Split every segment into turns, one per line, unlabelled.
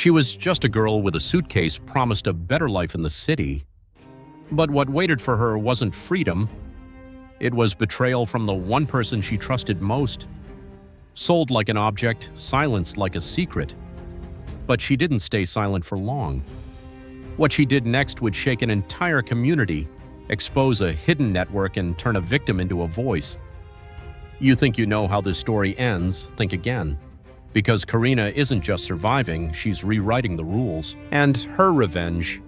She was just a girl with a suitcase promised a better life in the city. But what waited for her wasn't freedom. It was betrayal from the one person she trusted most. Sold like an object, silenced like a secret. But she didn't stay silent for long. What she did next would shake an entire community, expose a hidden network, and turn a victim into a voice. You think you know how this story ends, think again. Because Karina isn't just surviving, she's rewriting the rules. And her revenge,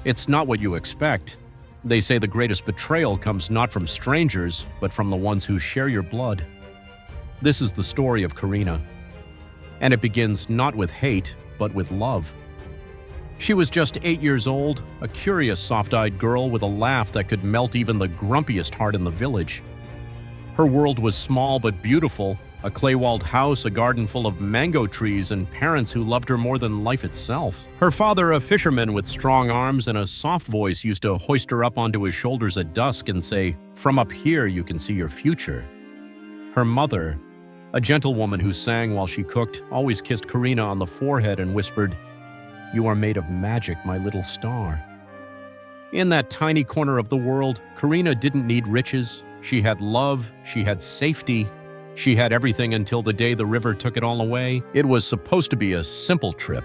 it's not what you expect. They say the greatest betrayal comes not from strangers, but from the ones who share your blood. This is the story of Karina. And it begins not with hate, but with love. She was just 8 years old, a curious, soft-eyed girl with a laugh that could melt even the grumpiest heart in the village. Her world was small but beautiful, a clay-walled house, a garden full of mango trees, and parents who loved her more than life itself. Her father, a fisherman with strong arms and a soft voice, used to hoist her up onto his shoulders at dusk and say, "From up here you can see your future." Her mother, a gentlewoman who sang while she cooked, always kissed Karina on the forehead and whispered, "You are made of magic, my little star." In that tiny corner of the world, Karina didn't need riches. She had love, she had safety, she had everything until the day the river took it all away. It was supposed to be a simple trip.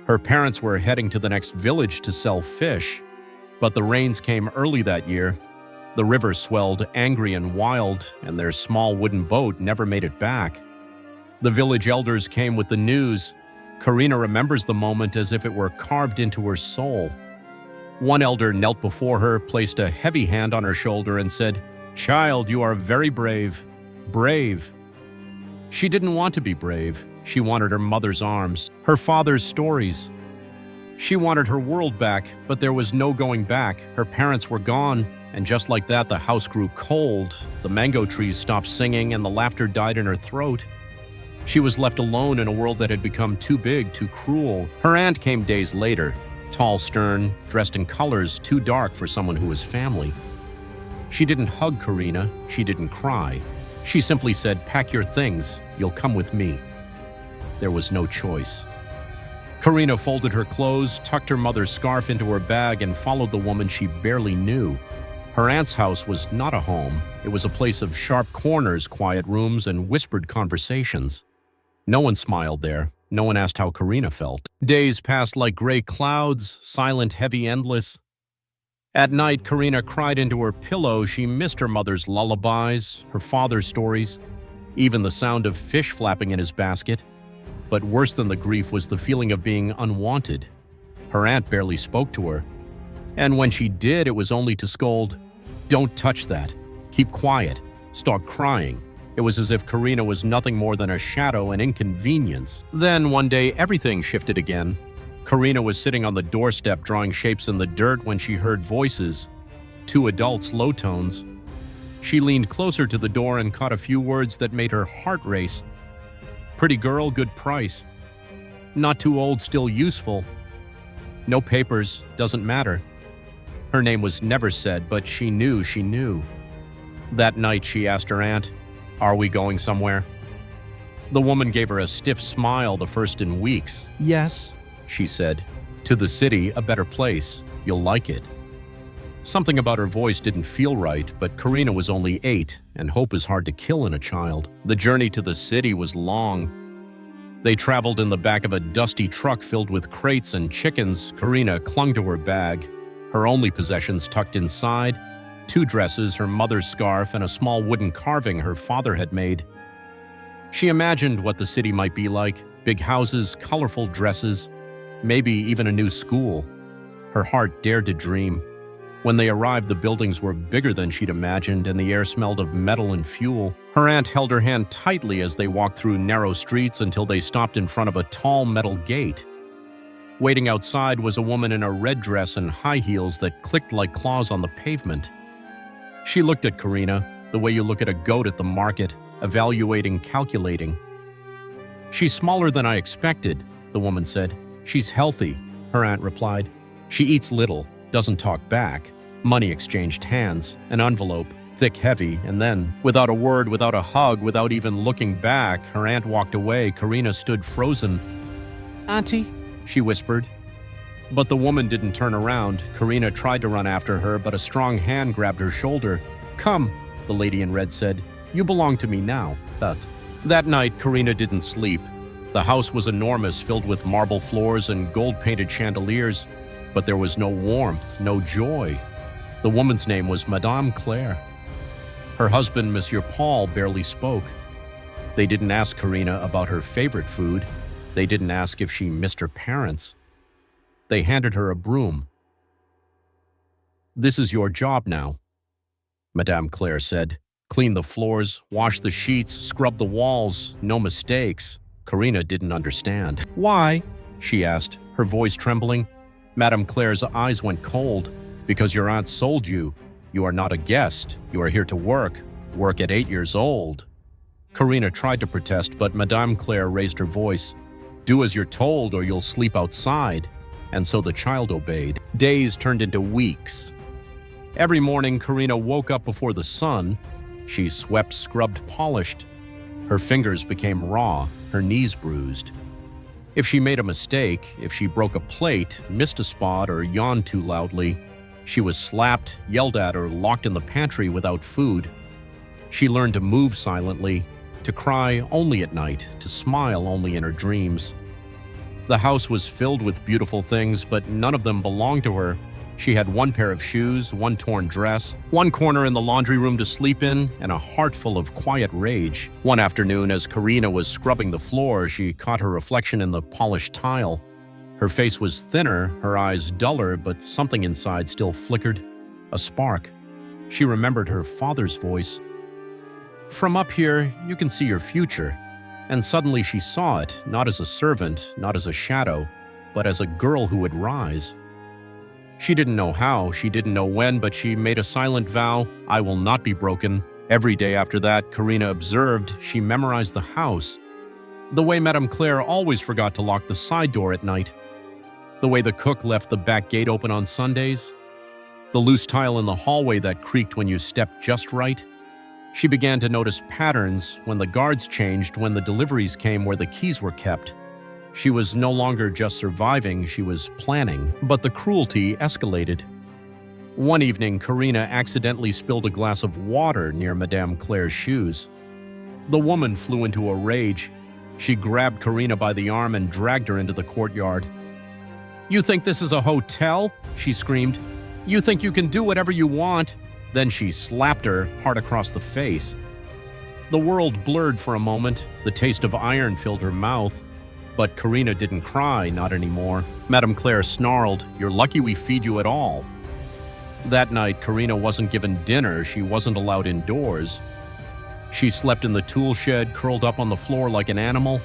Her parents were heading to the next village to sell fish, but the rains came early that year. The river swelled angry and wild, and their small wooden boat never made it back. The village elders came with the news. Karina remembers the moment as if it were carved into her soul. One elder knelt before her, placed a heavy hand on her shoulder, and said, "Child, you are very brave. Brave." She didn't want to be brave. She wanted her mother's arms, her father's stories. She wanted her world back, but there was no going back. Her parents were gone, and just like that, the house grew cold, the mango trees stopped singing, and the laughter died in her throat. She was left alone in a world that had become too big, too cruel. Her aunt came days later, tall, stern, dressed in colors too dark for someone who was family. She didn't hug Karina, she didn't cry. She simply said, "Pack your things, you'll come with me." There was no choice. Karina folded her clothes, tucked her mother's scarf into her bag, and followed the woman she barely knew. Her aunt's house was not a home. It was a place of sharp corners, quiet rooms, and whispered conversations. No one smiled there. No one asked how Karina felt. Days passed like gray clouds, silent, heavy, endless. At night, Karina cried into her pillow. She missed her mother's lullabies, her father's stories, even the sound of fish flapping in his basket. But worse than the grief was the feeling of being unwanted. Her aunt barely spoke to her. And when she did, it was only to scold, "Don't touch that. Keep quiet. Stop crying." It was as if Karina was nothing more than a shadow, an inconvenience. Then, one day, everything shifted again. Karina was sitting on the doorstep drawing shapes in the dirt when she heard voices. Two adults, low tones. She leaned closer to the door and caught a few words that made her heart race. "Pretty girl, good price. Not too old, still useful. No papers, doesn't matter." Her name was never said, but she knew. That night she asked her aunt, "Are we going somewhere?" The woman gave her a stiff smile, the first in weeks. "Yes," she said. "To the city, a better place. You'll like it." Something about her voice didn't feel right, but Karina was only 8, and hope is hard to kill in a child. The journey to the city was long. They traveled in the back of a dusty truck filled with crates and chickens. Karina clung to her bag, her only possessions tucked inside, 2 dresses, her mother's scarf, and a small wooden carving her father had made. She imagined what the city might be like, big houses, colorful dresses, maybe even a new school. Her heart dared to dream. When they arrived, the buildings were bigger than she'd imagined, and the air smelled of metal and fuel. Her aunt held her hand tightly as they walked through narrow streets until they stopped in front of a tall metal gate. Waiting outside was a woman in a red dress and high heels that clicked like claws on the pavement. She looked at Karina, the way you look at a goat at the market, evaluating, calculating. "She's smaller than I expected," the woman said. "She's healthy," her aunt replied. "She eats little, doesn't talk back." Money exchanged hands, an envelope, thick, heavy, and then, without a word, without a hug, without even looking back, her aunt walked away. Karina stood frozen. Auntie," she whispered. But the woman didn't turn around. Karina tried to run after her, but a strong hand grabbed her shoulder. "Come," the lady in red said. "You belong to me now." That night, Karina didn't sleep. The house was enormous, filled with marble floors and gold-painted chandeliers, but there was no warmth, no joy. The woman's name was Madame Claire. Her husband, Monsieur Paul, barely spoke. They didn't ask Karina about her favorite food. They didn't ask if she missed her parents. They handed her a broom. "This is your job now," Madame Claire said. "Clean the floors, wash the sheets, scrub the walls, no mistakes." Karina didn't understand. "Why?" she asked, her voice trembling. Madame Claire's eyes went cold. "Because your aunt sold you. You are not a guest. You are here to work. Work at 8 years old." Karina tried to protest, but Madame Claire raised her voice. "Do as you're told or you'll sleep outside." And so the child obeyed. Days turned into weeks. Every morning, Karina woke up before the sun. She swept, scrubbed, polished. Her fingers became raw, her knees bruised. If she made a mistake, if she broke a plate, missed a spot, or yawned too loudly, she was slapped, yelled at, or locked in the pantry without food. She learned to move silently, to cry only at night, to smile only in her dreams. The house was filled with beautiful things, but none of them belonged to her. She had one pair of shoes, one torn dress, one corner in the laundry room to sleep in, and a heart full of quiet rage. One afternoon, as Karina was scrubbing the floor, she caught her reflection in the polished tile. Her face was thinner, her eyes duller, but something inside still flickered. A spark. She remembered her father's voice. "From up here, you can see your future." And suddenly she saw it, not as a servant, not as a shadow, but as a girl who would rise. She didn't know how, she didn't know when, but she made a silent vow, "I will not be broken." Every day after that, Karina observed, she memorized the house. The way Madame Claire always forgot to lock the side door at night. The way the cook left the back gate open on Sundays. The loose tile in the hallway that creaked when you stepped just right. She began to notice patterns when the guards changed, when the deliveries came, where the keys were kept. She was no longer just surviving, she was planning. But the cruelty escalated. One evening, Karina accidentally spilled a glass of water near Madame Claire's shoes. The woman flew into a rage. She grabbed Karina by the arm and dragged her into the courtyard. "You think this is a hotel?" she screamed. "You think you can do whatever you want?" Then she slapped her hard across the face. The world blurred for a moment. The taste of iron filled her mouth. But Karina didn't cry, not anymore. Madame Claire snarled, "You're lucky we feed you at all." That night, Karina wasn't given dinner. She wasn't allowed indoors. She slept in the tool shed, curled up on the floor like an animal.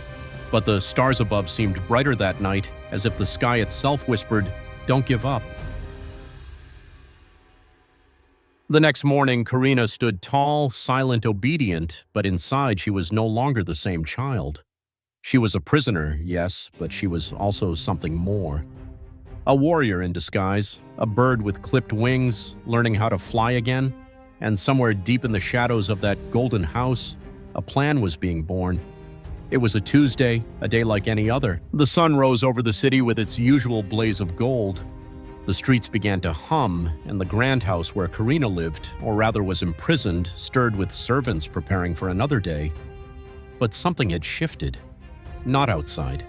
But the stars above seemed brighter that night, as if the sky itself whispered, "Don't give up." The next morning, Karina stood tall, silent, obedient, but inside she was no longer the same child. She was a prisoner, yes, but she was also something more. A warrior in disguise, a bird with clipped wings, learning how to fly again, and somewhere deep in the shadows of that golden house, a plan was being born. It was a Tuesday, a day like any other. The sun rose over the city with its usual blaze of gold. The streets began to hum, and the grand house where Karina lived, or rather was imprisoned, stirred with servants preparing for another day. But something had shifted. Not outside.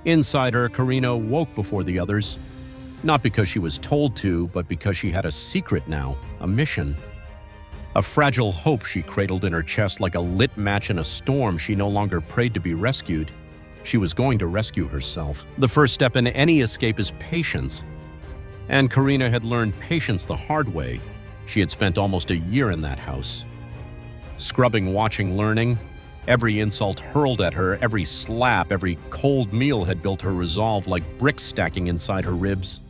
Inside her, Karina woke before the others. Not because she was told to, but because she had a secret now, a mission. A fragile hope she cradled in her chest like a lit match in a storm. She no longer prayed to be rescued. She was going to rescue herself. The first step in any escape is patience. And Karina had learned patience the hard way. She had spent almost a year in that house. Scrubbing, watching, learning. Every insult hurled at her, every slap, every cold meal had built her resolve like bricks stacking inside her ribs.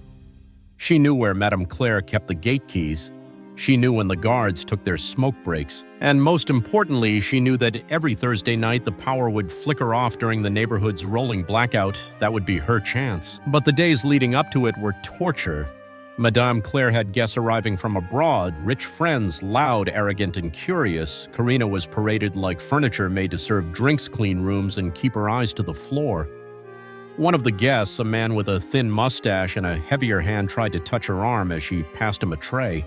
She knew where Madame Claire kept the gate keys. She knew when the guards took their smoke breaks. And most importantly, she knew that every Thursday night the power would flicker off during the neighborhood's rolling blackout. That would be her chance. But the days leading up to it were torture. Madame Claire had guests arriving from abroad, rich friends, loud, arrogant, and curious. Karina was paraded like furniture made to serve drinks, clean rooms, and keep her eyes to the floor. One of the guests, a man with a thin mustache and a heavier hand, tried to touch her arm as she passed him a tray.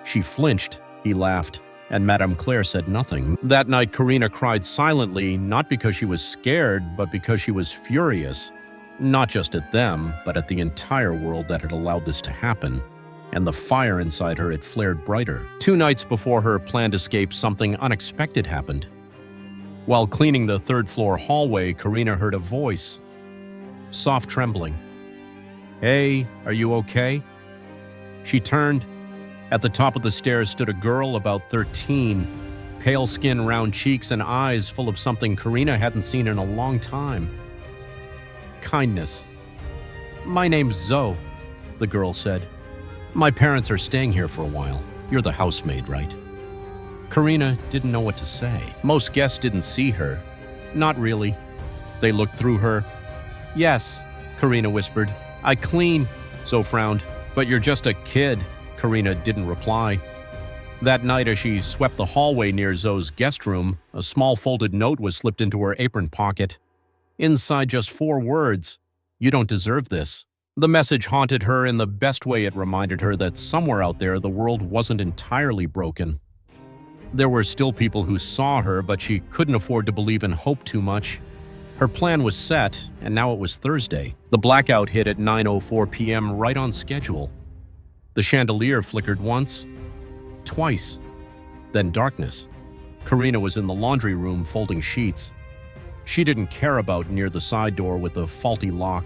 She flinched, he laughed, and Madame Claire said nothing. That night, Karina cried silently, not because she was scared, but because she was furious. Not just at them, but at the entire world that had allowed this to happen. And the fire inside her had flared brighter. 2 nights before her planned escape, something unexpected happened. While cleaning the third-floor hallway, Karina heard a voice. Soft trembling. "Hey, are you okay?" She turned. At the top of the stairs stood a girl about 13, pale skin, round cheeks, and eyes full of something Karina hadn't seen in a long time. Kindness. "My name's Zoe," the girl said. "My parents are staying here for a while. You're the housemaid, right?" Karina didn't know what to say. Most guests didn't see her. Not really. They looked through her. "Yes," Karina whispered. "I clean." Zoe frowned. "But you're just a kid." Karina didn't reply. That night, as she swept the hallway near Zoe's guest room, a small folded note was slipped into her apron pocket. Inside, just 4 words: "You don't deserve this." The message haunted her in the best way. It reminded her that somewhere out there the world wasn't entirely broken. There were still people who saw her, but she couldn't afford to believe in hope too much. Her plan was set, and now it was Thursday. The blackout hit at 9:04 p.m. right on schedule. The chandelier flickered once, twice, then darkness. Karina was in the laundry room folding sheets. She didn't care about near the side door with the faulty lock.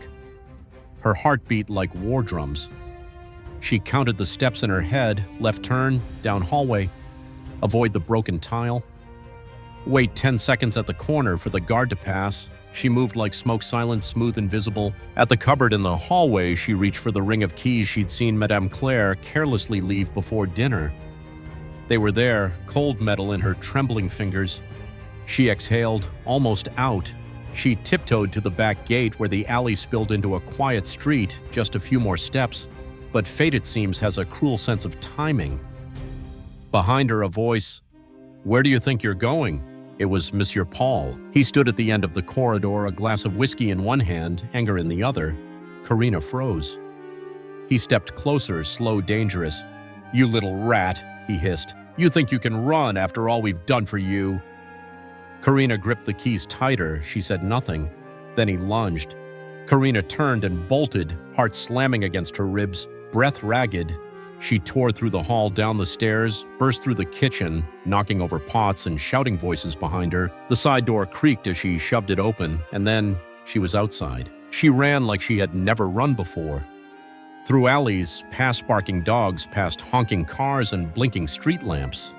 Her heart beat like war drums. She counted the steps in her head: left turn, down hallway, avoid the broken tile. Wait 10 seconds at the corner for the guard to pass. She moved like smoke, silent, smooth, invisible. At the cupboard in the hallway, she reached for the ring of keys she'd seen Madame Claire carelessly leave before dinner. They were there, cold metal in her trembling fingers. She exhaled, almost out. She tiptoed to the back gate where the alley spilled into a quiet street, just a few more steps. But fate, it seems, has a cruel sense of timing. Behind her, a voice. "Where do you think you're going?" It was Monsieur Paul. He stood at the end of the corridor, a glass of whiskey in one hand, anger in the other. Karina froze. He stepped closer, slow, dangerous. "You little rat," he hissed. "You think you can run after all we've done for you?" Karina gripped the keys tighter. She said nothing. Then he lunged. Karina turned and bolted, heart slamming against her ribs, breath ragged. She tore through the hall, down the stairs, burst through the kitchen, knocking over pots and shouting voices behind her. The side door creaked as she shoved it open, and then she was outside. She ran like she had never run before. Through alleys, past barking dogs, past honking cars and blinking street lamps.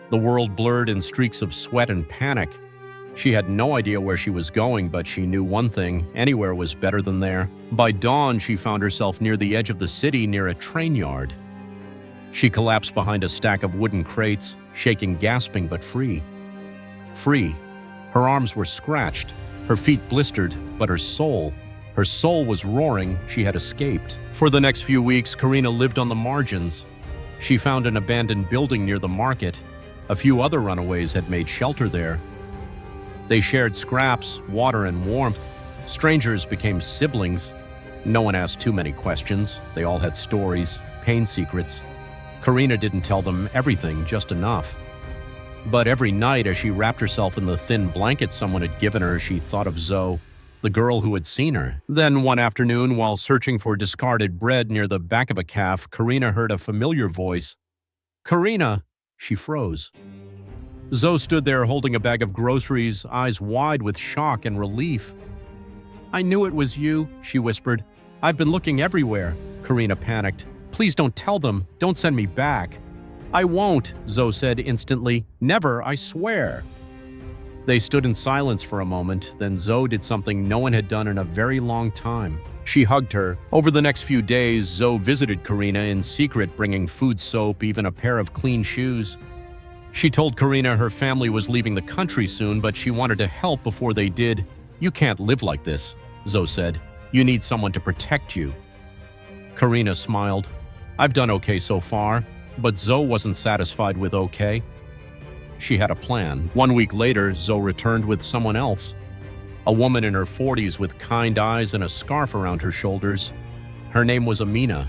The world blurred in streaks of sweat and panic. She had no idea where she was going, but she knew one thing: anywhere was better than there. By dawn, she found herself near the edge of the city, near a train yard. She collapsed behind a stack of wooden crates, shaking, gasping, but free. Free. Her arms were scratched, her feet blistered, but her soul was roaring. She had escaped. For the next few weeks, Karina lived on the margins. She found an abandoned building near the market. A few other runaways had made shelter there. They shared scraps, water, and warmth. Strangers became siblings. No one asked too many questions. They all had stories, pain secrets. Karina didn't tell them everything, just enough. But every night, as she wrapped herself in the thin blanket someone had given her, she thought of Zoe, the girl who had seen her. Then one afternoon, while searching for discarded bread near the back of a calf, Karina heard a familiar voice. "Karina!" She froze. Zoe stood there holding a bag of groceries, eyes wide with shock and relief. "I knew it was you," she whispered. "I've been looking everywhere." Karina panicked. "Please don't tell them. Don't send me back." "I won't," Zoe said instantly. "Never, I swear." They stood in silence for a moment. Then Zoe did something no one had done in a very long time. She hugged her. Over the next few days, Zoe visited Karina in secret, bringing food, soap, even a pair of clean shoes. She told Karina her family was leaving the country soon, but she wanted to help before they did. "You can't live like this," Zoe said. "You need someone to protect you." Karina smiled. "I've done okay so far." But Zoe wasn't satisfied with okay. She had a plan. 1 week later, Zoe returned with someone else. a woman in her 40s with kind eyes and a scarf around her shoulders. Her name was Amina.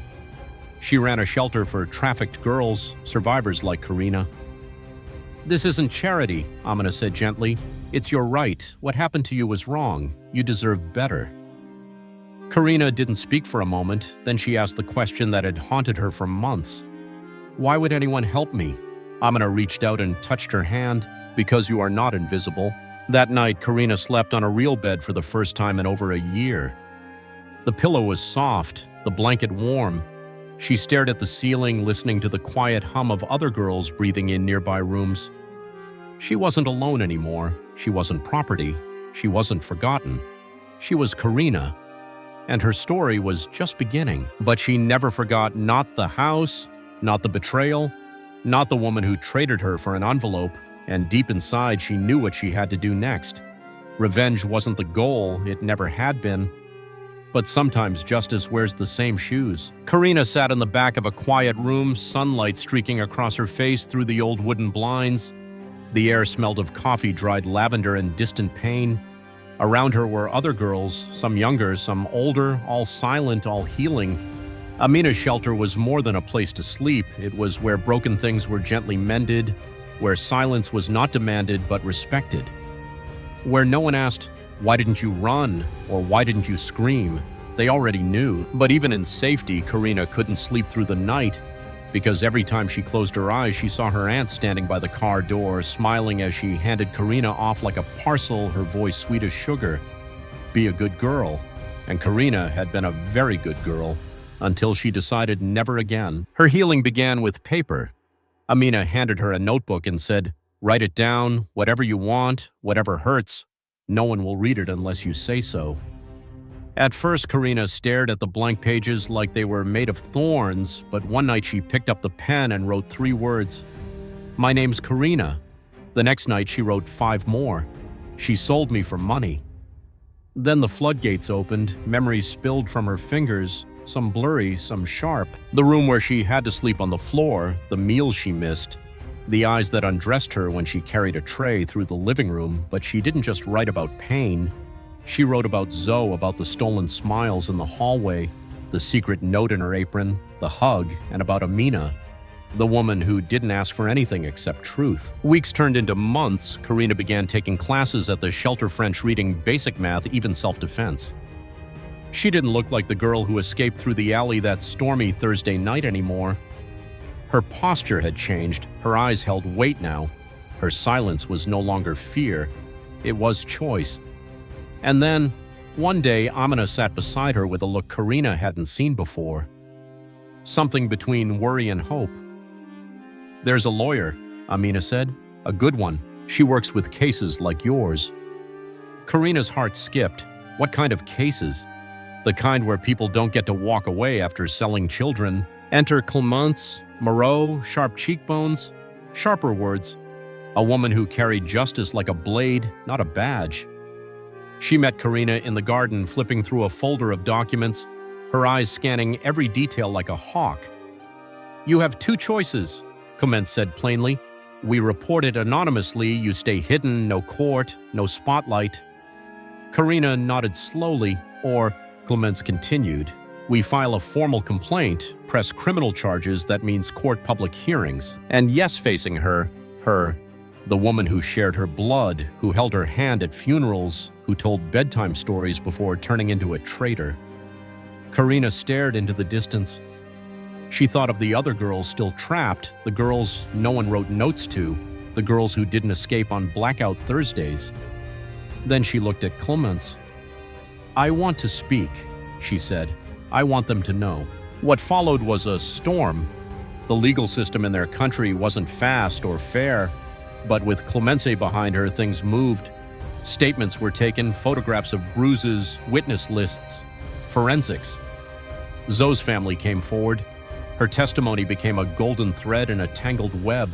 She ran a shelter for trafficked girls, survivors like Karina. "This isn't charity," Amina said gently. "It's your right. What happened to you was wrong. You deserve better." Karina didn't speak for a moment, then she asked the question that had haunted her for months. "Why would anyone help me?" Amina reached out and touched her hand. "Because you are not invisible." That night, Karina slept on a real bed for the first time in over a year. The pillow was soft, the blanket warm. She stared at the ceiling, listening to the quiet hum of other girls breathing in nearby rooms. She wasn't alone anymore. She wasn't property. She wasn't forgotten. She was Karina, and her story was just beginning. But she never forgot not the house, not the betrayal, not the woman who traded her for an envelope, and deep inside she knew what she had to do next. Revenge wasn't the goal, it never had been. But sometimes justice wears the same shoes. Karina sat in the back of a quiet room, sunlight streaking across her face through the old wooden blinds. The air smelled of coffee, dried lavender, and distant pain. Around her were other girls, some younger, some older, all silent, all healing. Amina's shelter was more than a place to sleep. It was where broken things were gently mended, where silence was not demanded but respected, where no one asked, "Why didn't you run?" or "Why didn't you scream?" They already knew. But even in safety, Karina couldn't sleep through the night, because every time she closed her eyes, she saw her aunt standing by the car door, smiling as she handed Karina off like a parcel, her voice sweet as sugar. Be a good girl. And Karina had been a very good girl, until she decided never again. Her healing began with paper. Amina handed her a notebook and said, "Write it down, whatever you want, whatever hurts. No one will read it unless you say so." At first, Karina stared at the blank pages like they were made of thorns, but one night she picked up the pen and wrote 3 words. "My name's Karina." The next night she wrote 5 more. "She sold me for money." Then the floodgates opened, memories spilled from her fingers, some blurry, some sharp. The room where she had to sleep on the floor, the meals she missed, the eyes that undressed her when she carried a tray through the living room. But she didn't just write about pain. She wrote about Zoe, about the stolen smiles in the hallway, the secret note in her apron, the hug, and about Amina, the woman who didn't ask for anything except truth. Weeks turned into months. Karina began taking classes at the shelter French, reading basic math, even self-defense. She didn't look like the girl who escaped through the alley that stormy Thursday night anymore. Her posture had changed. Her eyes held weight now. Her silence was no longer fear. It was choice. And then, one day, Amina sat beside her with a look Karina hadn't seen before. Something between worry and hope. "There's a lawyer," Amina said. "A good one. She works with cases like yours." Karina's heart skipped. What kind of cases? The kind where people don't get to walk away after selling children. Enter Clemence, Moreau, sharp cheekbones, sharper words. A woman who carried justice like a blade, not a badge. She met Karina in the garden, flipping through a folder of documents, her eyes scanning every detail like a hawk. "You have 2 choices, Clemence said plainly. "We report it anonymously, you stay hidden, no court, no spotlight." Karina nodded slowly, or, Clemence continued, "We file a formal complaint, press criminal charges, that means court public hearings." And yes, facing her, the woman who shared her blood, who held her hand at funerals, who told bedtime stories before turning into a traitor. Karina stared into the distance. She thought of the other girls still trapped, the girls no one wrote notes to, the girls who didn't escape on blackout Thursdays. Then she looked at Clemence. "I want to speak," she said. "I want them to know." What followed was a storm. The legal system in their country wasn't fast or fair, but with Clemence behind her, things moved. Statements were taken, photographs of bruises, witness lists, forensics. Zoe's family came forward. Her testimony became a golden thread in a tangled web.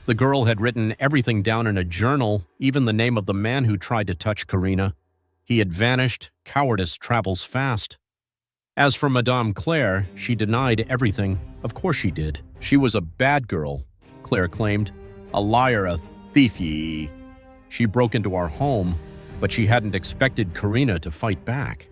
The girl had written everything down in a journal, even the name of the man who tried to touch Karina. He had vanished. Cowardice travels fast. As for Madame Claire, she denied everything. Of course she did. She was a bad girl, Claire claimed. A liar, a thief. She broke into our home, but she hadn't expected Karina to fight back.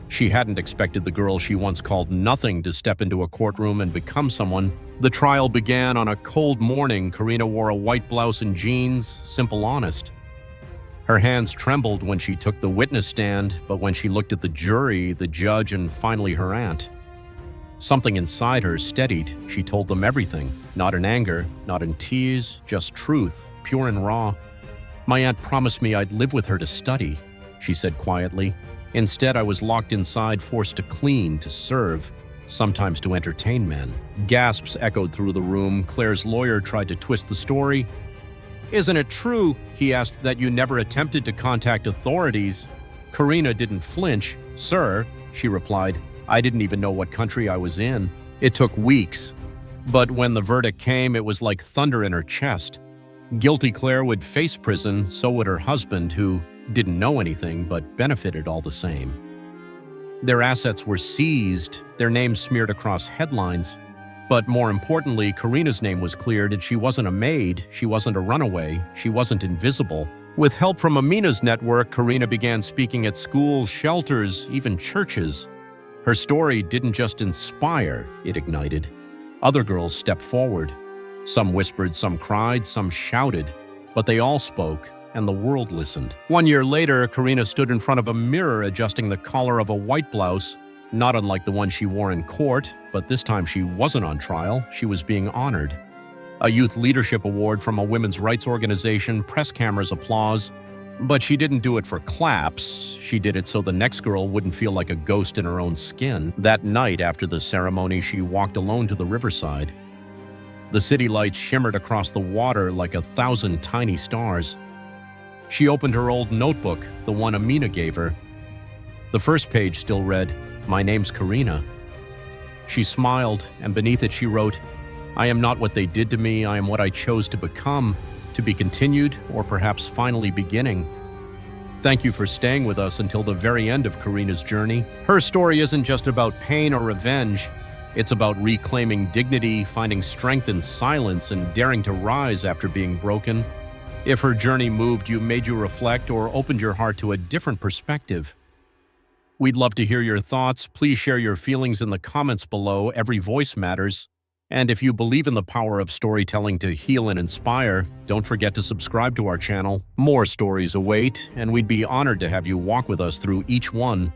She hadn't expected the girl she once called nothing to step into a courtroom and become someone. The trial began on a cold morning. Karina wore a white blouse and jeans, simple, honest. Her hands trembled when she took the witness stand, but when she looked at the jury, the judge, and finally her aunt, something inside her steadied. She told them everything, not in anger, not in tears, just truth, pure and raw. "My aunt promised me I'd live with her to study," she said quietly. "Instead, I was locked inside, forced to clean, to serve, sometimes to entertain men." Gasps echoed through the room. Claire's lawyer tried to twist the story. "Isn't it true," he asked, "that you never attempted to contact authorities?" Karina didn't flinch. "Sir," she replied, "I didn't even know what country I was in." It took weeks, but when the verdict came, it was like thunder in her chest. Guilty Claire would face prison, so would her husband, who didn't know anything but benefited all the same. Their assets were seized, their names smeared across headlines. But more importantly, Karina's name was cleared, and she wasn't a maid, she wasn't a runaway, she wasn't invisible. With help from Amina's network, Karina began speaking at schools, shelters, even churches. Her story didn't just inspire, it ignited. Other girls stepped forward. Some whispered, some cried, some shouted, but they all spoke, and the world listened. 1 year later, Karina stood in front of a mirror adjusting the collar of a white blouse, not unlike the one she wore in court, but this time she wasn't on trial, she was being honored. A youth leadership award from a women's rights organization, press cameras, applause. But she didn't do it for claps, she did it so the next girl wouldn't feel like a ghost in her own skin. That night after the ceremony, she walked alone to the riverside. The city lights shimmered across the water like 1,000 tiny stars. She opened her old notebook, the one Amina gave her. The first page still read, "My name's Karina." She smiled, and beneath it she wrote, "I am not what they did to me, I am what I chose to become, to be continued, or perhaps finally beginning." Thank you for staying with us until the very end of Karina's journey. Her story isn't just about pain or revenge. It's about reclaiming dignity, finding strength in silence, and daring to rise after being broken. If her journey moved you, made you reflect, or opened your heart to a different perspective, we'd love to hear your thoughts. Please share your feelings in the comments below. Every voice matters. And if you believe in the power of storytelling to heal and inspire, don't forget to subscribe to our channel. More stories await, and we'd be honored to have you walk with us through each one.